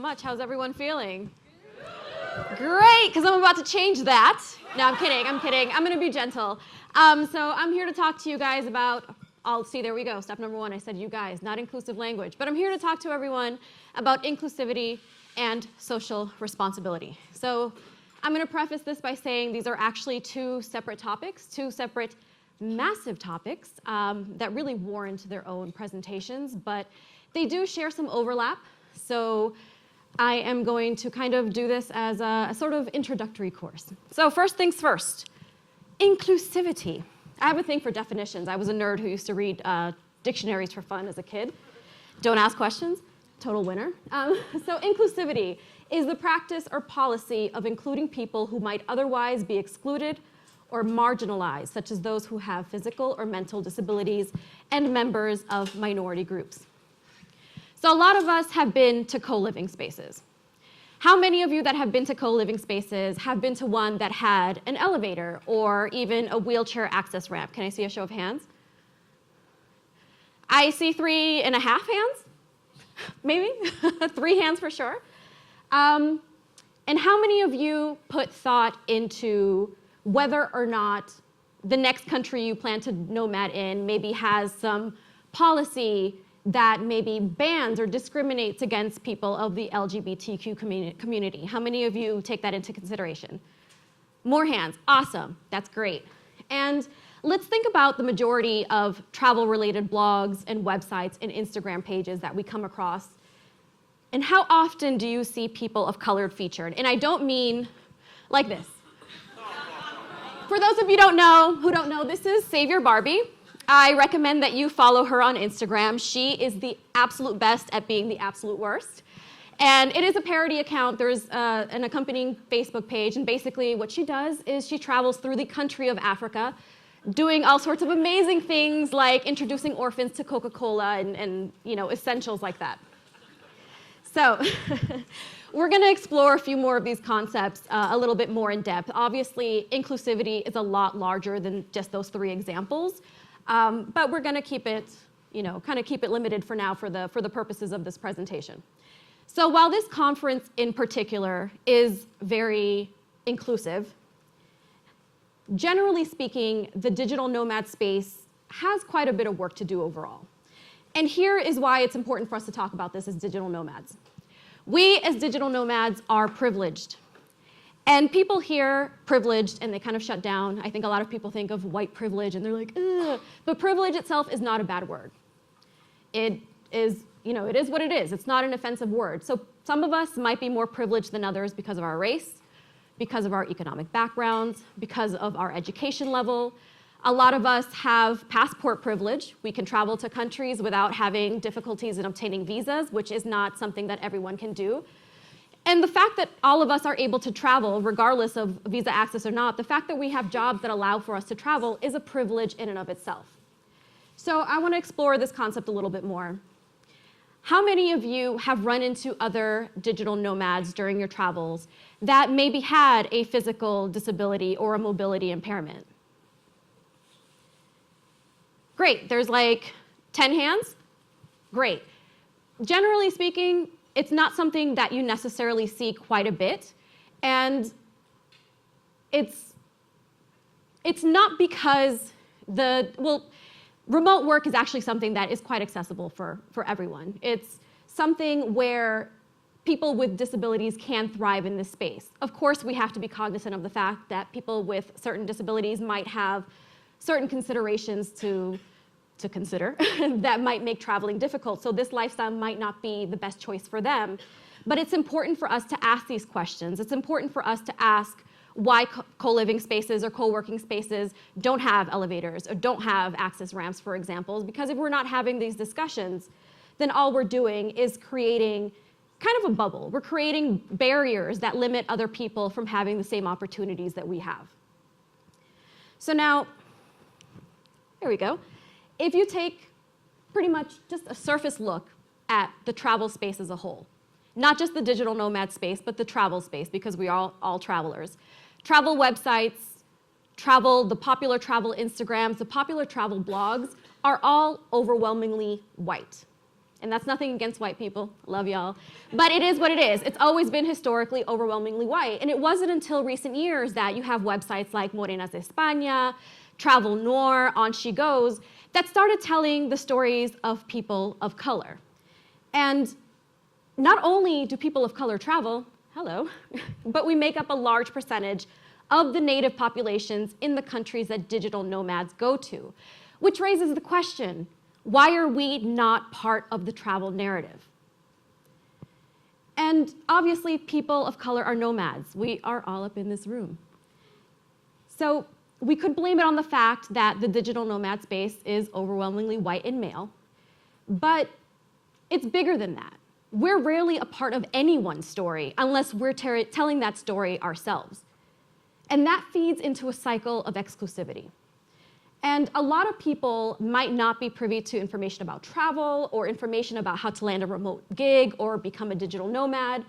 much. How's everyone feeling? Great, because I'm about to change that. No, I'm kidding. I'm going to be gentle. So I'm here to talk to you guys about, see, there we go. Step number one, I said you guys, not inclusive language. But I'm here to talk to everyone about inclusivity and social responsibility. So I'm going to preface this by saying these are actually two separate topics, two separate massive topics that really warrant their own presentations, but they do share some overlap. So I am going to kind of do this as a sort of introductory course. So first things first, inclusivity. I have a thing for definitions. I was a nerd who used to read dictionaries for fun as a kid. Don't ask questions, total winner. So inclusivity is the practice or policy of including people who might otherwise be excluded or marginalized, such as those who have physical or mental disabilities and members of minority groups. So a lot of us have been to co-living spaces. How many of you that have been to co-living spaces have been to one that had an elevator or even a wheelchair access ramp? Can I see a show of hands? I see 3.5 hands, maybe, 3 hands for sure. And how many of you put thought into whether or not the next country you plan to nomad in maybe has some policy that maybe bans or discriminates against people of the LGBTQ community? How many of you take that into consideration? More hands, awesome, that's great. And let's think about the majority of travel-related blogs and websites and Instagram pages that we come across. And how often do you see people of color featured? And I don't mean like this. For those of you who don't know, this is Savior Barbie. I recommend that you follow her on Instagram. She is the absolute best at being the absolute worst. And it is a parody account. There's an accompanying Facebook page, and basically what she does is she travels through the country of Africa, doing all sorts of amazing things like introducing orphans to Coca-Cola and essentials like that. So we're going to explore a few more of these concepts a little bit more in depth. Obviously, inclusivity is a lot larger than just those 3 examples. But we're going to keep it, kind of keep it limited for now for the purposes of this presentation. So while this conference in particular is very inclusive, generally speaking, the digital nomad space has quite a bit of work to do overall. And here is why it's important for us to talk about this as digital nomads. We as digital nomads are privileged. And people hear privileged and they kind of shut down. I think a lot of people think of white privilege and they're like, ugh. But privilege itself is not a bad word. It is, it is what it is. It's not an offensive word. So some of us might be more privileged than others because of our race, because of our economic backgrounds, because of our education level. A lot of us have passport privilege. We can travel to countries without having difficulties in obtaining visas, which is not something that everyone can do. And the fact that all of us are able to travel, regardless of visa access or not, the fact that we have jobs that allow for us to travel is a privilege in and of itself. So I want to explore this concept a little bit more. How many of you have run into other digital nomads during your travels that maybe had a physical disability or a mobility impairment? Great, there's like 10 hands? Great. Generally speaking, it's not something that you necessarily see quite a bit, and it's not because remote work is actually something that is quite accessible for everyone. It's something where people with disabilities can thrive in this space. Of course, we have to be cognizant of the fact that people with certain disabilities might have certain considerations to consider that might make traveling difficult. So this lifestyle might not be the best choice for them. But it's important for us to ask these questions. It's important for us to ask why co-living spaces or co-working spaces don't have elevators or don't have access ramps, for example. Because if we're not having these discussions, then all we're doing is creating kind of a bubble. We're creating barriers that limit other people from having the same opportunities that we have. So now, there we go. If you take pretty much just a surface look at the travel space as a whole, not just the digital nomad space, but the travel space, because we are all travelers. Travel websites, the popular travel Instagrams, the popular travel blogs are all overwhelmingly white. And that's nothing against white people, love y'all. But it is what it is. It's always been historically overwhelmingly white. And it wasn't until recent years that you have websites like Morenas de España, Travel Noir, On She Goes, that started telling the stories of people of color. And not only do people of color travel, hello, but we make up a large percentage of the native populations in the countries that digital nomads go to, which raises the question, why are we not part of the travel narrative? And obviously, people of color are nomads. We are all up in this room. So we could blame it on the fact that the digital nomad space is overwhelmingly white and male, but it's bigger than that. We're rarely a part of anyone's story unless we're telling that story ourselves. And that feeds into a cycle of exclusivity. And a lot of people might not be privy to information about travel or information about how to land a remote gig or become a digital nomad.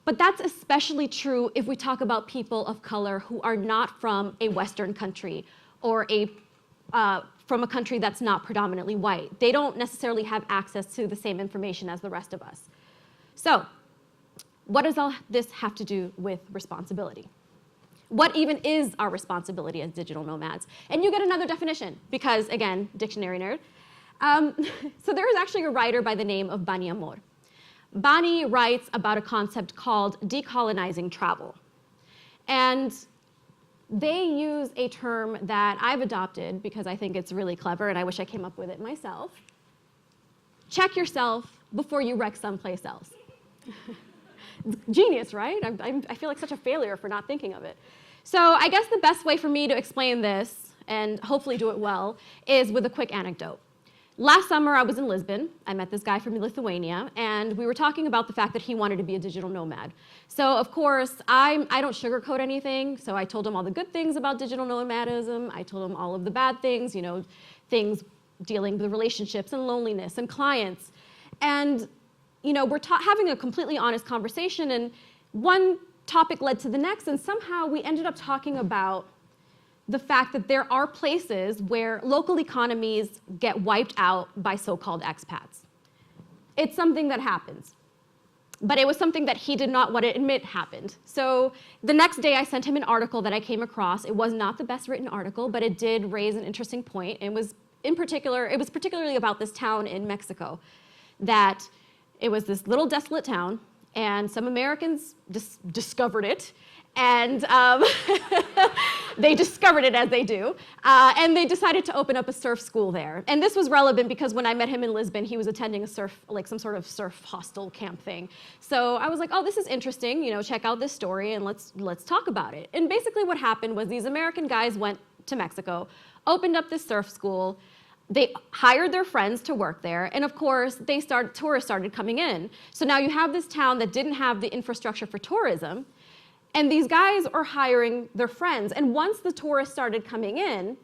But that's especially true if we talk about people of color who are not from a Western country or from a country that's not predominantly white. They don't necessarily have access to the same information as the rest of us. So, what does all this have to do with responsibility? What even is our responsibility as digital nomads? And you get another definition because, again, dictionary nerd. So there is actually a writer by the name of Bani Amor. Bani writes about a concept called decolonizing travel. And they use a term that I've adopted because I think it's really clever and I wish I came up with it myself. Check yourself before you wreck someplace else. Genius, right? I feel like such a failure for not thinking of it. So I guess the best way for me to explain this, and hopefully do it well, is with a quick anecdote. Last summer, I was in Lisbon. I met this guy from Lithuania, and we were talking about the fact that he wanted to be a digital nomad. So of course, I don't sugarcoat anything, so I told him all the good things about digital nomadism. I told him all of the bad things, things dealing with relationships and loneliness and clients. And we're having a completely honest conversation, and one topic led to the next, and somehow we ended up talking about the fact that there are places where local economies get wiped out by so-called expats. It's something that happens. But it was something that he did not want to admit happened. So the next day I sent him an article that I came across. It was not the best written article, but it did raise an interesting point. It was particularly about this town in Mexico, that it was this little desolate town, and some Americans discovered it, and they discovered it as they do, and they decided to open up a surf school there. And this was relevant because when I met him in Lisbon, he was attending some sort of surf hostel camp thing. So I was like, oh, this is interesting, check out this story and let's talk about it. And basically what happened was these American guys went to Mexico, opened up this surf school. They hired their friends to work there, and of course, tourists started coming in. So now you have this town that didn't have the infrastructure for tourism, and these guys are hiring their friends. And once the tourists started coming in,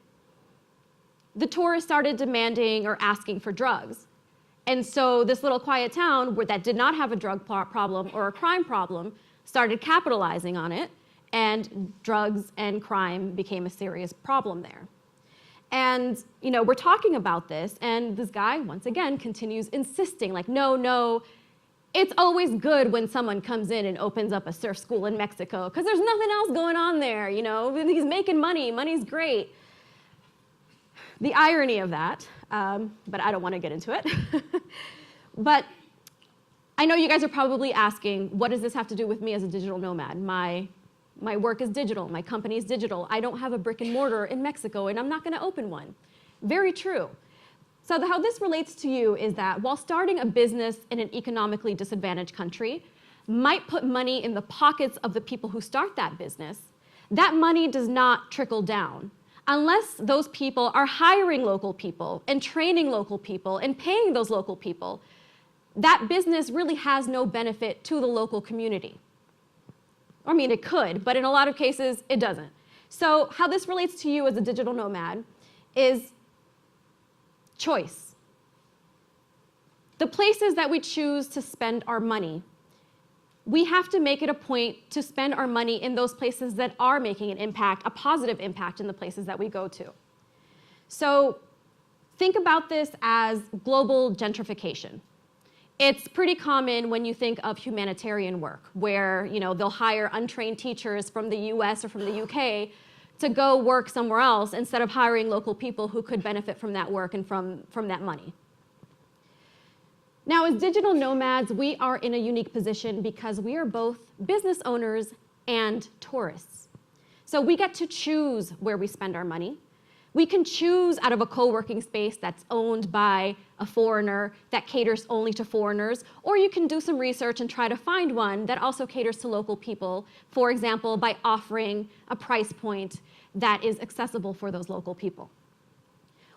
the tourists started demanding or asking for drugs. And so this little quiet town that did not have a drug problem or a crime problem started capitalizing on it, and drugs and crime became a serious problem there. And we're talking about this, and this guy, once again, continues insisting, like, no, it's always good when someone comes in and opens up a surf school in Mexico, because there's nothing else going on there, he's making money, money's great. The irony of that, but I don't want to get into it. But I know you guys are probably asking, what does this have to do with me as a digital nomad? My work is digital, my company is digital. I don't have a brick and mortar in Mexico, and I'm not going to open one. Very true. So how this relates to you is that while starting a business in an economically disadvantaged country might put money in the pockets of the people who start that business, that money does not trickle down unless those people are hiring local people and training local people and paying those local people. That business really has no benefit to the local community. I mean, it could, but in a lot of cases, it doesn't. So how this relates to you as a digital nomad is choice. The places that we choose to spend our money, we have to make it a point to spend our money in those places that are making an impact, a positive impact in the places that we go to. So think about this as global gentrification. It's pretty common when you think of humanitarian work, where they'll hire untrained teachers from the US or from the UK to go work somewhere else instead of hiring local people who could benefit from that work and from that money. Now, as digital nomads, we are in a unique position because we are both business owners and tourists. So we get to choose where we spend our money. We can choose out of a co-working space that's owned by a foreigner that caters only to foreigners, or you can do some research and try to find one that also caters to local people, for example, by offering a price point that is accessible for those local people.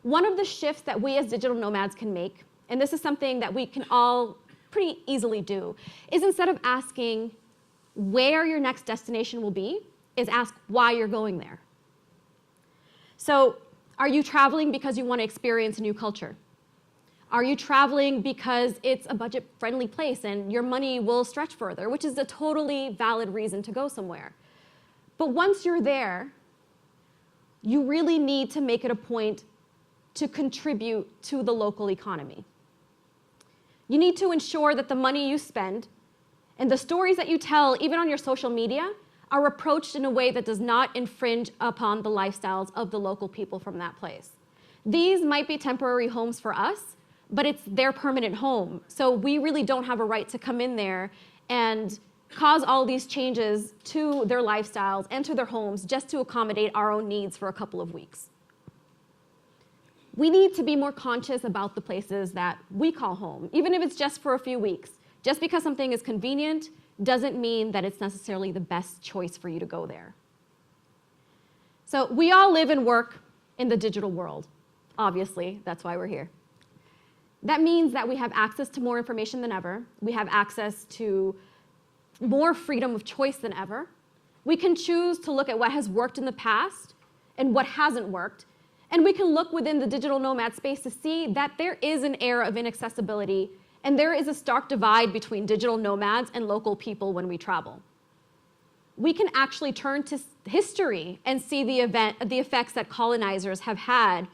One of the shifts that we as digital nomads can make, and this is something that we can all pretty easily do, is instead of asking where your next destination will be, is ask why you're going there. So, are you traveling because you want to experience a new culture? Are you traveling because it's a budget-friendly place and your money will stretch further, which is a totally valid reason to go somewhere? But once you're there, you really need to make it a point to contribute to the local economy. You need to ensure that the money you spend and the stories that you tell, even on your social media, are approached in a way that does not infringe upon the lifestyles of the local people from that place. These might be temporary homes for us, but it's their permanent home. So we really don't have a right to come in there and cause all these changes to their lifestyles and to their homes just to accommodate our own needs for a couple of weeks. We need to be more conscious about the places that we call home, even if it's just for a few weeks. Just because something is convenient doesn't mean that it's necessarily the best choice for you to go there. So we all live and work in the digital world. Obviously, that's why we're here. That means that we have access to more information than ever. We have access to more freedom of choice than ever. We can choose to look at what has worked in the past and what hasn't worked. And we can look within the digital nomad space to see that there is an era of inaccessibility and there is a stark divide between digital nomads and local people when we travel. We can actually turn to history and see the effects that colonizers have had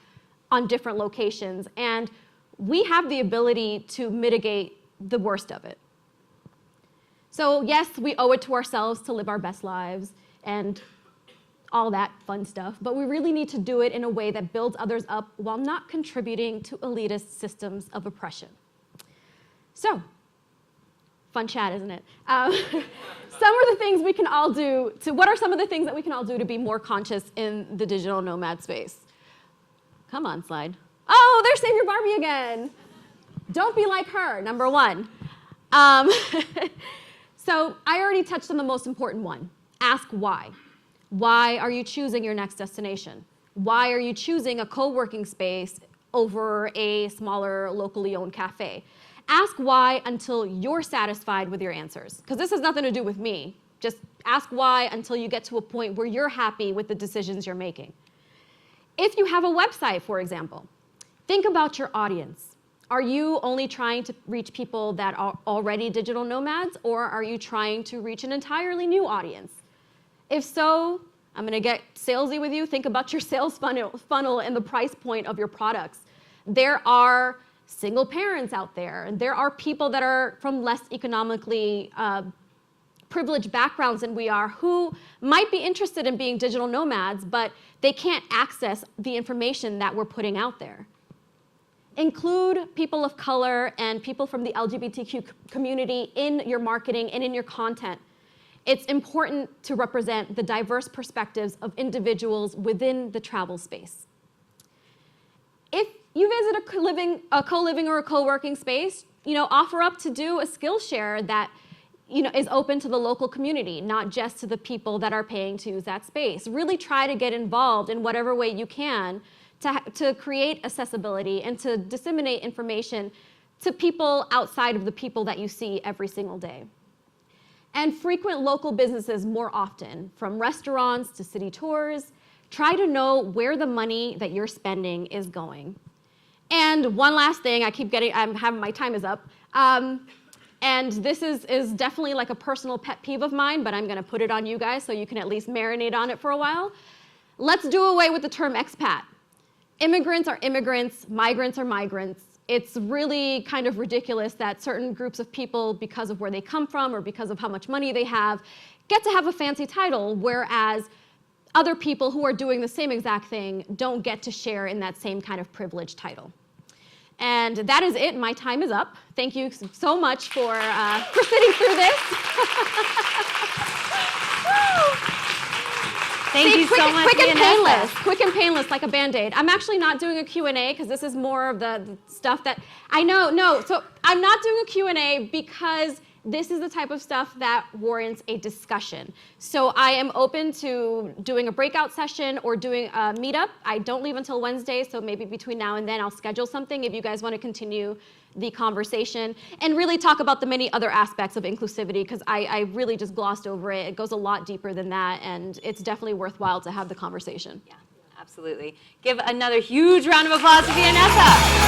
on different locations, and we have the ability to mitigate the worst of it. So yes, we owe it to ourselves to live our best lives and all that fun stuff, but we really need to do it in a way that builds others up while not contributing to elitist systems of oppression. So, fun chat, isn't it? What are some of the things that we can all do to be more conscious in the digital nomad space? Come on, slide. Oh, there's Save Your Barbie again. Don't be like her, number one. So I already touched on the most important one. Ask why. Why are you choosing your next destination? Why are you choosing a co-working space over a smaller, locally owned cafe? Ask why until you're satisfied with your answers, because this has nothing to do with me. Just ask why until you get to a point where you're happy with the decisions you're making. If you have a website, for example, think about your audience. Are you only trying to reach people that are already digital nomads, or are you trying to reach an entirely new audience? If so, I'm going to get salesy with you. Think about your sales funnel and the price point of your products. There are single parents out there, and there are people that are from less economically privileged backgrounds than we are who might be interested in being digital nomads, but they can't access the information that we're putting out there. Include people of color and people from the LGBTQ community in your marketing and in your content. It's important to represent the diverse perspectives of individuals within the travel space. If you visit a co-living or a co-working space, offer up to do a skill share that is open to the local community, not just to the people that are paying to use that space. Really try to get involved in whatever way you can to create accessibility and to disseminate information to people outside of the people that you see every single day. And frequent local businesses more often, from restaurants to city tours. Try to know where the money that you're spending is going. And one last thing, my time is up. And this is definitely like a personal pet peeve of mine, but I'm gonna put it on you guys so you can at least marinate on it for a while. Let's do away with the term expat. Immigrants are immigrants, migrants are migrants. it's really kind of ridiculous that certain groups of people, because of where they come from or because of how much money they have, get to have a fancy title, whereas other people who are doing the same exact thing don't get to share in that same kind of privileged title. And that is it. My time is up. Thank you so much for sitting through this. Thank you so much, quick and Vianessa. painless. Quick and painless, like a Band-Aid. I'm actually not doing a Q&A because this is more of the stuff that I know. No, so I'm not doing a Q&A because this is the type of stuff that warrants a discussion. So I am open to doing a breakout session or doing a meetup. I don't leave until Wednesday, so maybe between now and then I'll schedule something if you guys want to continue the conversation and really talk about the many other aspects of inclusivity, because I really just glossed over it. It goes a lot deeper than that, and it's definitely worthwhile to have the conversation. Yeah, absolutely. Give another huge round of applause to Vianessa.